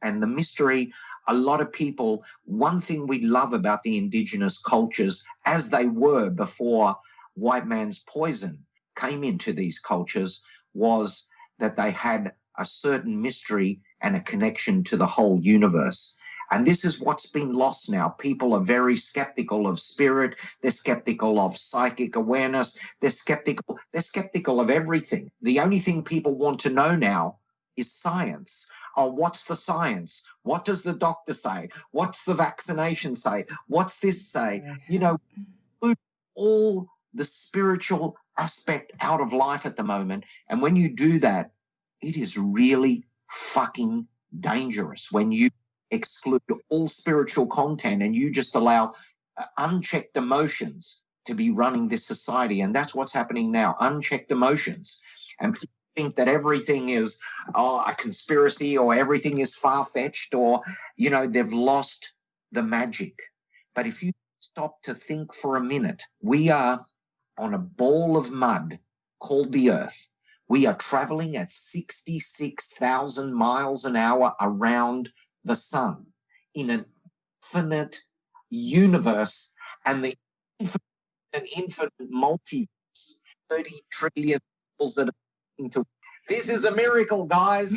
And the mystery, a lot of people, one thing we love about the indigenous cultures, as they were before white man's poison came into these cultures, was that they had a certain mystery and a connection to the whole universe. And this is what's been lost now. People are very skeptical of spirit. They're skeptical of psychic awareness. They're skeptical of everything. The only thing people want to know now is science. Oh, what's the science? What does the doctor say? What's the vaccination say? What's this say? You know, all the spiritual aspect out of life at the moment. And when you do that, it is really fucking dangerous when you exclude all spiritual content and you just allow unchecked emotions to be running this society. And that's what's happening now, unchecked emotions. And people think that everything is a conspiracy or everything is far-fetched or, you know, they've lost the magic. But if you stop to think for a minute, we are on a ball of mud called the Earth. We are traveling at 66,000 miles an hour around the sun in an infinite universe, and the infinite multiverse, 30 trillion souls that are into. This is a miracle, guys.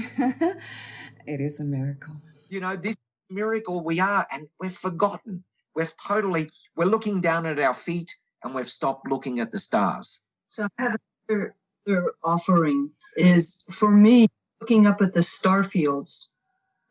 It is a miracle. You know, this miracle we are, and we've forgotten. We're looking down at our feet and we've stopped looking at the stars. So I have their offering is, for me, looking up at the star fields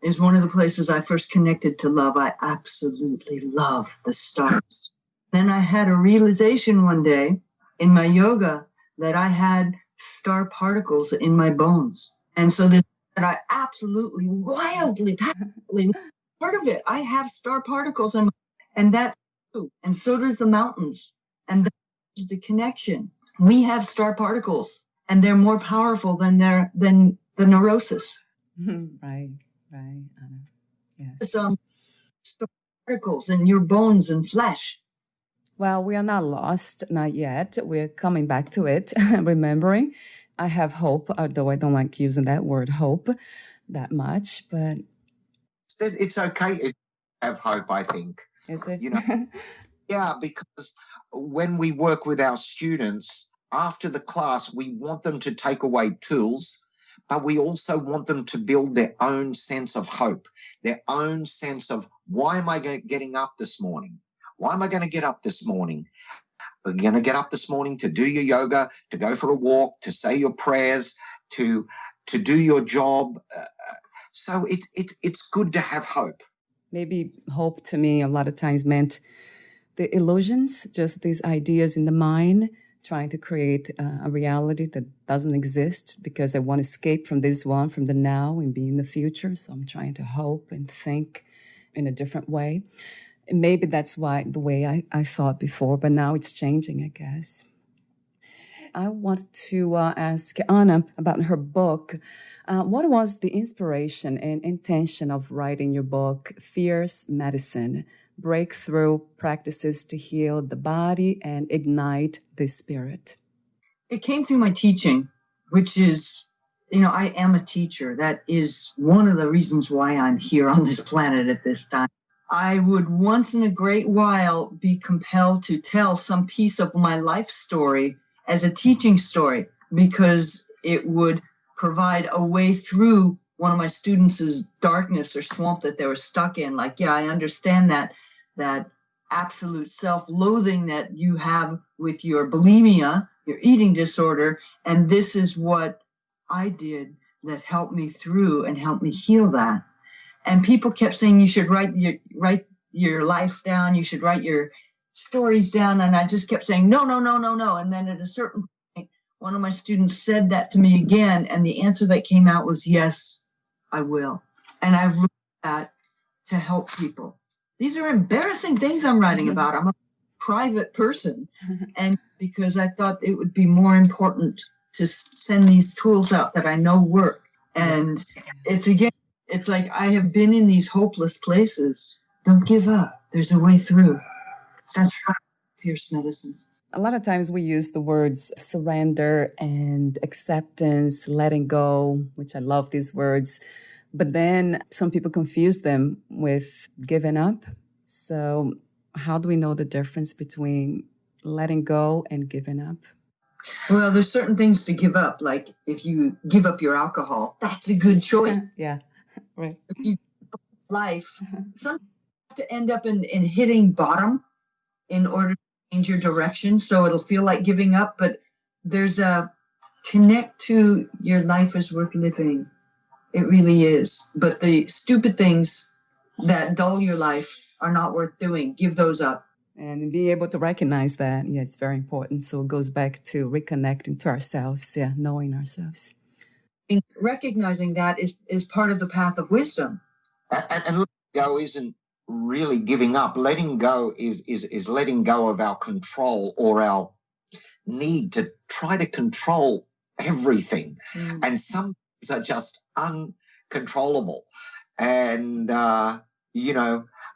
is one of the places I first connected to love. I absolutely love the stars. Then I had a realization one day in my yoga that I had star particles in my bones. And so that I absolutely, wildly, passionately, part of it, I have star particles in my, and that's true. And so does the mountains. And that's the connection. We have star particles, and they're more powerful than the neurosis. Right, Anna. Yes. Star particles in your bones and flesh. Well, we are not lost, not yet. We're coming back to it, remembering. I have hope, although I don't like using that word hope that much, but... It's okay to have hope, I think. Is it? You know, yeah, because when we work with our students, after the class, we want them to take away tools, but we also want them to build their own sense of hope, their own sense of, why am I getting up this morning? Why am I going to get up this morning? We're going to get up this morning to do your yoga, to go for a walk, to say your prayers, to do your job. So it's good to have hope. Maybe hope to me a lot of times meant the illusions, just these ideas in the mind, trying to create a reality that doesn't exist because I want to escape from this one, from the now and be in the future. So I'm trying to hope and think in a different way. And maybe that's why the way I thought before, but now it's changing, I guess. I wanted to ask Anna about her book. What was the inspiration and intention of writing your book, Fierce Medicine, Breakthrough Practices to Heal the Body and Ignite the Spirit? It came through my teaching, which is, I am a teacher. That is one of the reasons why I'm here on this planet at this time. I would once in a great while be compelled to tell some piece of my life story as a teaching story, because it would provide a way through one of my students' darkness or swamp that they were stuck in. Like, yeah, I understand that absolute self-loathing that you have with your bulimia, your eating disorder, and this is what I did that helped me through and helped me heal that. And people kept saying you should write your life down, you should write your stories down, and I just kept saying no. And then at a certain point, one of my students said that to me again, and the answer that came out was, yes, I will. And I wrote that to help people. These are embarrassing things I'm writing about. I'm a private person, and because I thought it would be more important to send these tools out that I know work. And it's like I have been in these hopeless places. Don't give up. There's a way through. That's Fierce Medicine. A lot of times we use the words surrender and acceptance, letting go, which I love these words. But then some people confuse them with giving up. So how do we know the difference between letting go and giving up? Well, there's certain things to give up. Like if you give up your alcohol, that's a good choice. Yeah, right. If you life, some have to end up in hitting bottom in order to change your direction. So it'll feel like giving up, but there's a connect to your life is worth living. It really is. But the stupid things that dull your life are not worth doing. Give those up. And be able to recognize that, yeah, it's very important. So it goes back to reconnecting to ourselves, yeah, knowing ourselves. And recognizing that is part of the path of wisdom. And letting go isn't really giving up. Letting go is letting go of our control or our need to try to control everything. And some things are just uncontrollable. And,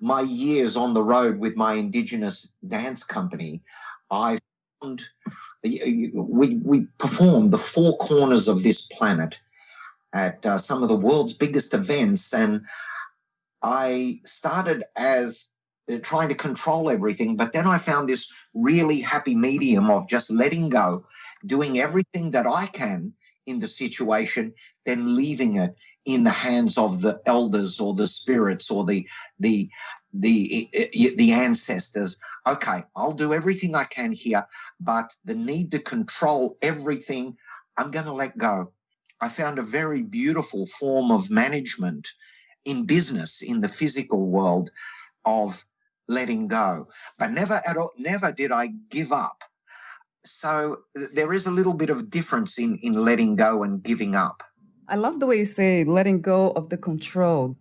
my years on the road with my Indigenous dance company, I found we performed the four corners of this planet at some of the world's biggest events. And I started as trying to control everything, but then I found this really happy medium of just letting go, doing everything that I can in the situation, then leaving it in the hands of the elders or the spirits or the ancestors. Okay, I'll do everything I can here, but the need to control everything, I'm going to let go. I found a very beautiful form of management in business, in the physical world, of letting go. But never did I give up. So there is a little bit of difference in letting go and giving up. I love the way you say letting go of the control.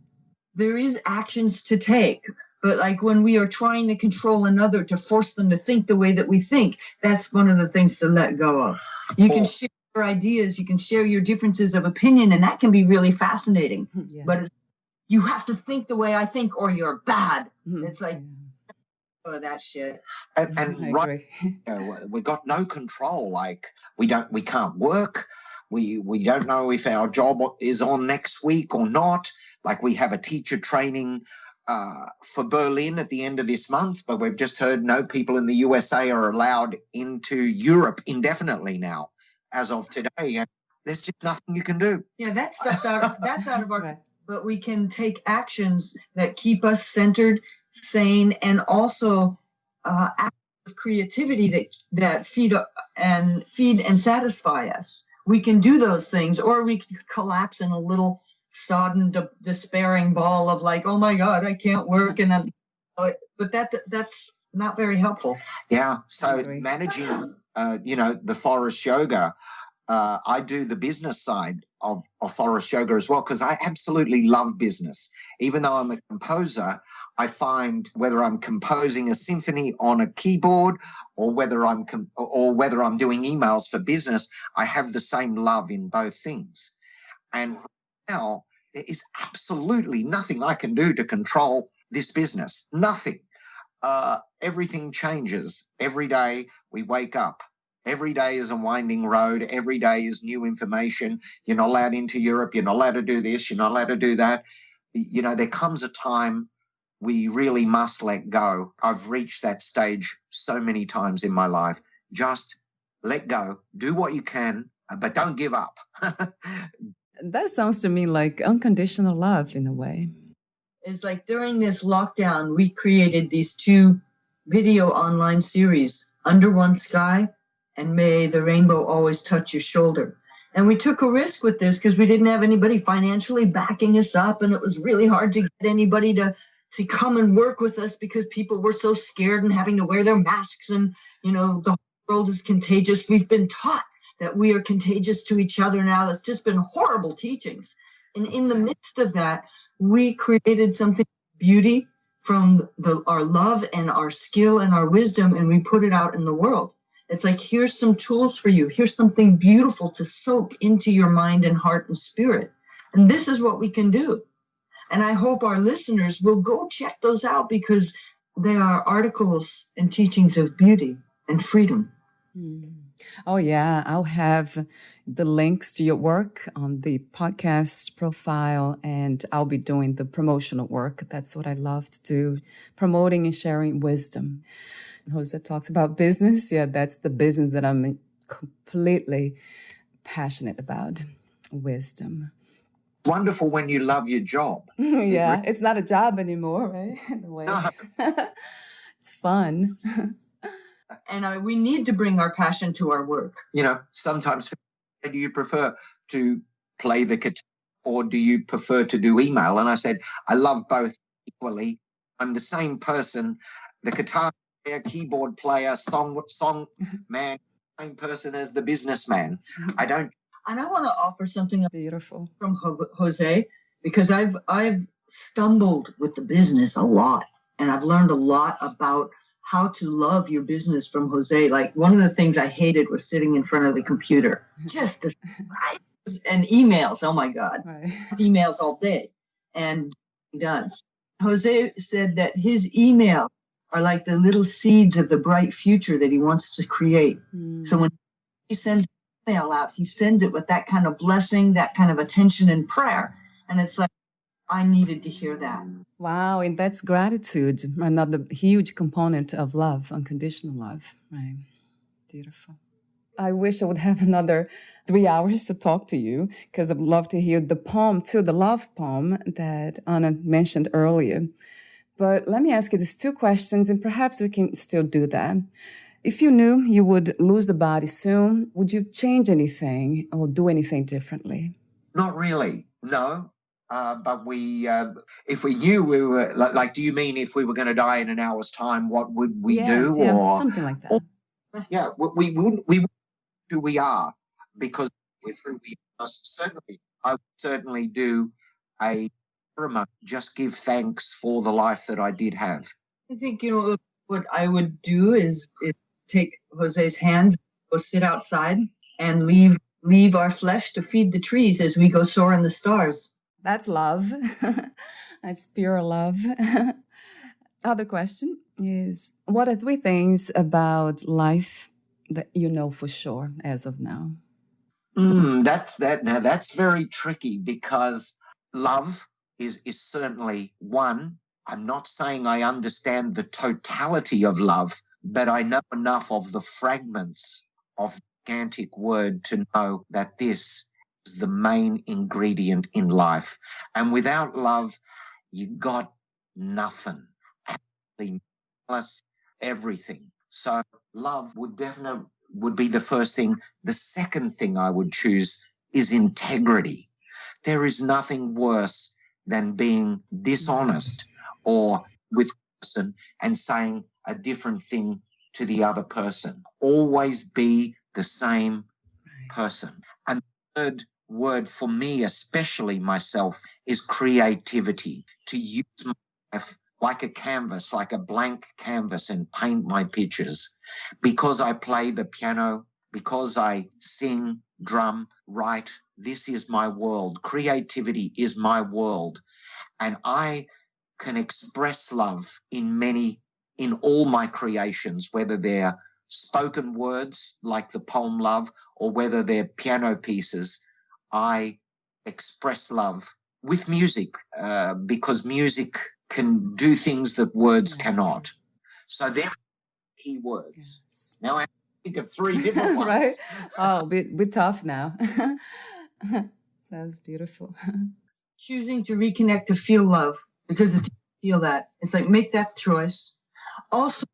There is actions to take, but like when we are trying to control another to force them to think the way that we think, that's one of the things to let go of. You can share your ideas, you can share your differences of opinion, and that can be really fascinating. Yeah. But you have to think the way I think or you're bad. It's like, that shit. And right, we got no control. Like we can't work. We don't know if our job is on next week or not. Like we have a teacher training for Berlin at the end of this month, but we've just heard no people in the USA are allowed into Europe indefinitely now, as of today. And there's just nothing you can do. Yeah, that's out of our. Right. But we can take actions that keep us centered, sane, and also acts of creativity that feed and satisfy us. We can do those things, or we can collapse in a little sodden, despairing ball of like, oh my God, I can't work, and but that's not very helpful. Yeah. So managing, the Forrest Yoga. I do the business side of Forrest Yoga as well, because I absolutely love business. Even though I'm a composer, I find whether I'm composing a symphony on a keyboard or whether I'm doing emails for business, I have the same love in both things. And now there is absolutely nothing I can do to control this business. Nothing. Everything changes every day. We wake up. Every day is a winding road. Every day is new information. You're not allowed into Europe. You're not allowed to do this. You're not allowed to do that. There comes a time we really must let go. I've reached that stage so many times in my life. Just let go. Do what you can, but don't give up. That sounds to me like unconditional love in a way. It's like during this lockdown, we created these 2 video online series, Under One Sky and May the Rainbow Always Touch Your Shoulder. And we took a risk with this because we didn't have anybody financially backing us up, and it was really hard to get anybody to come and work with us because people were so scared and having to wear their masks, and the world is contagious. We've been taught that we are contagious to each other now. It's just been horrible teachings. And in the midst of that, we created something beauty from our love and our skill and our wisdom, and we put it out in the world. It's like, here's some tools for you. Here's something beautiful to soak into your mind and heart and spirit. And this is what we can do. And I hope our listeners will go check those out, because they are articles and teachings of beauty and freedom. Oh, yeah. I'll have the links to your work on the podcast profile, and I'll be doing the promotional work. That's what I love to do, promoting and sharing wisdom. Jose talks about business. Yeah, that's the business that I'm completely passionate about wisdom. Wonderful when you love your job. Yeah, it's not a job anymore, right? In a way. No. It's fun. And we need to bring our passion to our work. Sometimes do you prefer to play the guitar or do you prefer to do email? And I said, I love both equally. I'm the same person, the guitar player, keyboard player, song man, same person as the businessman. I don't. And I want to offer something Beautiful from Jose, because I've stumbled with the business a lot. And I've learned a lot about how to love your business from Jose. Like, one of the things I hated was sitting in front of the computer. And emails, oh my God. Right. Emails all day and done. Jose said that his emails are like the little seeds of the bright future that he wants to create. So when he sends an email out, he sends it with that kind of blessing, that kind of attention and prayer. And it's like, I needed to hear that. Wow, and that's gratitude, another huge component of love, unconditional love. Right. Beautiful. I wish I would have another 3 hours to talk to you, because I'd love to hear the poem too, the love poem that Anna mentioned earlier. But let me ask you these 2 questions, and perhaps we can still do that. If you knew you would lose the body soon, would you change anything or do anything differently? Not really, no. But if we knew we were, like, do you mean if we were going to die in an hour's time, what would we do? Yeah, or something like that. Yeah, we wouldn't who we are, because with who we are. Certainly, I would certainly do a ceremony, just give thanks for the life that I did have. I think, what I would do is take Jose's hands, go sit outside, and leave our flesh to feed the trees as we go soar in the stars. That's love. That's pure love. Other question is, what are 3 things about life that you know for sure as of now? That's very tricky, because love is certainly one. I'm not saying I understand the totality of love, but I know enough of the fragments of the gigantic word to know that this is the main ingredient in life. And without love, you got nothing. Absolutely plus everything. So love would be the first thing. The second thing I would choose is integrity. There is nothing worse than being dishonest or with a person and saying a different thing to the other person. Always be the same person. And the third word for me, especially myself, is creativity. To use my life like a canvas, like a blank canvas, and paint my pictures. Because I play the piano, because I sing, drum, write, this is my world. Creativity is my world. And I can express love in all my creations, whether they're spoken words like the poem Love, or whether they're piano pieces. I express love with music, because music can do things that words cannot. So they're key words. Yes. Now I think of 3 different ones. Right? Oh, we're tough now. That was beautiful. Choosing to reconnect to feel love, because it's feel that. It's like, make that choice. Also,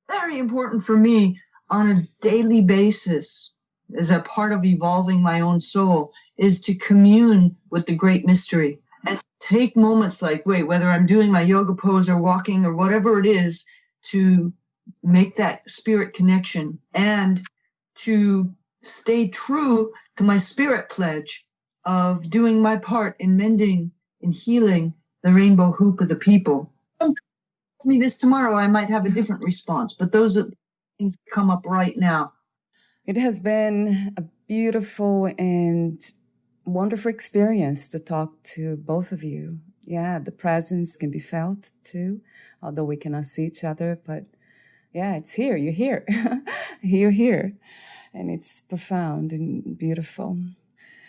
very important for me on a daily basis, as a part of evolving my own soul, is to commune with the great mystery and take moments like, whether I'm doing my yoga pose or walking or whatever it is, to make that spirit connection and to stay true to my spirit pledge of doing my part in mending and healing the rainbow hoop of the people. Ask me this tomorrow, I might have a different response, but those are things that come up right now. It has been a beautiful and wonderful experience to talk to both of you. Yeah, the presence can be felt too, although we cannot see each other, but yeah, it's here, you're here, you're here, and it's profound and beautiful.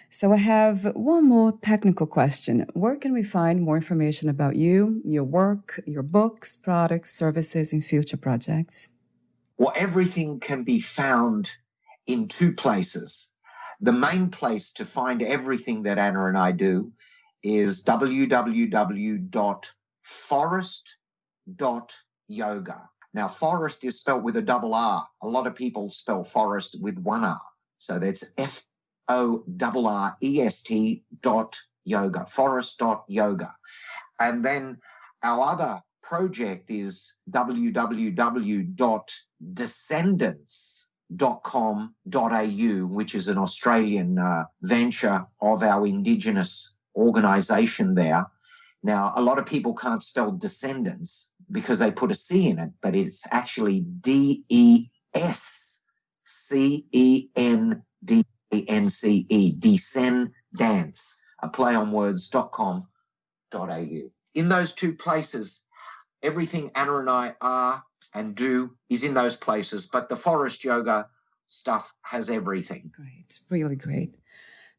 So I have one more technical question. Where can we find more information about you, your work, your books, products, services, and future projects? Well, everything can be found in two places. The main place to find everything that Anna and I do is www.forrest.yoga. Now, Forrest is spelled with a double R. A lot of people spell Forrest with one R. So that's FORREST.yoga, forrest.yoga. And then our other project is www.descendants.com.au, which is an Australian venture of our Indigenous organisation there. Now, a lot of people can't spell descendants because they put a C in it, but it's actually DESCENDANCE, descendants, a play on words.com.au. In those two places, everything Anna and I are and do is in those places, but the Forrest Yoga stuff has everything. Great, really great.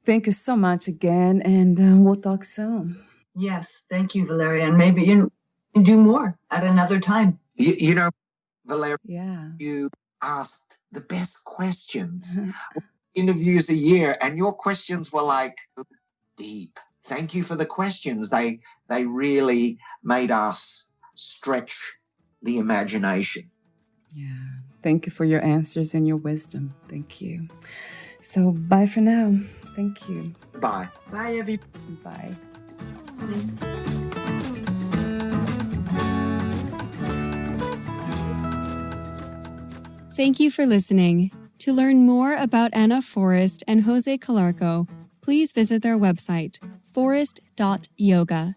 Thank you so much again, and we'll talk soon. Yes, thank you, Valeria. And maybe you can do more at another time. You know, Valeria, Yeah. you asked the best questions. Interviews a year, and your questions were like deep. Thank you for the questions. They really made us stretch the imagination. Yeah. Thank you for your answers and your wisdom. Thank you. So bye for now. Thank you. Bye. Bye, everybody. Bye. Thank you for listening. To learn more about Anna Forrest and Jose Calarco, please visit their website, forrest.yoga.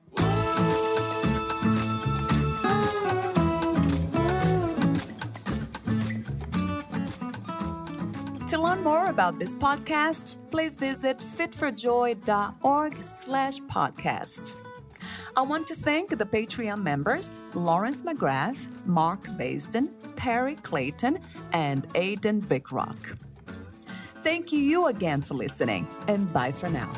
To learn more about this podcast, please visit fitforjoy.org/podcast. I want to thank the Patreon members, Lawrence McGrath, Mark Basden, Terry Clayton, and Aidan Vickrock. Thank you again for listening, and bye for now.